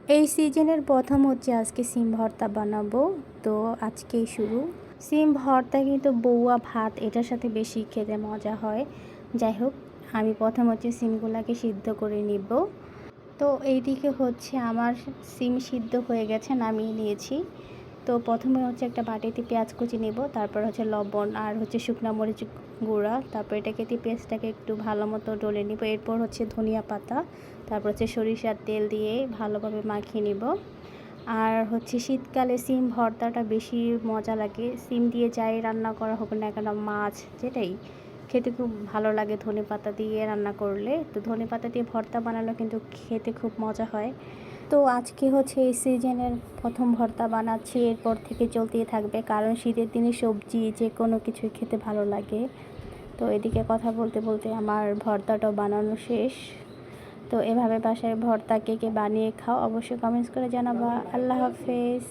এই সিজনের প্রথম হচ্ছে আজকে সিম ভর্তা বানাবো। তো আজকেই শুরু। সিম ভর্তা কিন্তু বউয়া ভাত এটার সাথে বেশি খেতে মজা হয়। যাই হোক, আমি প্রথম হচ্ছে সিমগুলাকে সিদ্ধ করে নিব। তো এইদিকে হচ্ছে আমার সিম সিদ্ধ হয়ে গেছে, নামিয়ে নিয়েছি। তো প্রথমে হচ্ছে একটা বাটিতে পেঁয়াজ কুচি নেব, তারপর হচ্ছে লবণ আর হচ্ছে শুকনো মরিচ গুঁড়া, তারপর এটাকে দিয়ে পেঁয়াজটাকে একটু ভালো মতো ডলে নিব। এরপর হচ্ছে ধনিয়া পাতা, তারপর হচ্ছে সরিষার তেল দিয়ে ভালোভাবে মাখিয়ে নিব। আর হচ্ছে শীতকালে সিম ভর্তাটা বেশি মজা লাগে। সিম দিয়ে যাই রান্না করা হোক না কেন, মাছ যেটাই খেতে খুব ভালো লাগে ধনেপাতা দিয়ে রান্না করলে। তো ধনেপাতা দিয়ে ভর্তা বানানো কিন্তু খেতে খুব মজা হয়। তো আজকে হচ্ছে এই সিজনের প্রথম ভর্তা বানাচ্ছি, এরপর থেকে চলতেই থাকবে, কারণ শীতের দিনে সবজি যে কোনো কিছুই খেতে ভালো লাগে। তো এদিকে কথা বলতে বলতে আমার ভর্তাটাও বানানো শেষ। তো এভাবে বাসায় ভর্তা কে কে বানিয়ে খাও অবশ্যই কমেন্টস করে জানাবা। আল্লাহ হাফেজ।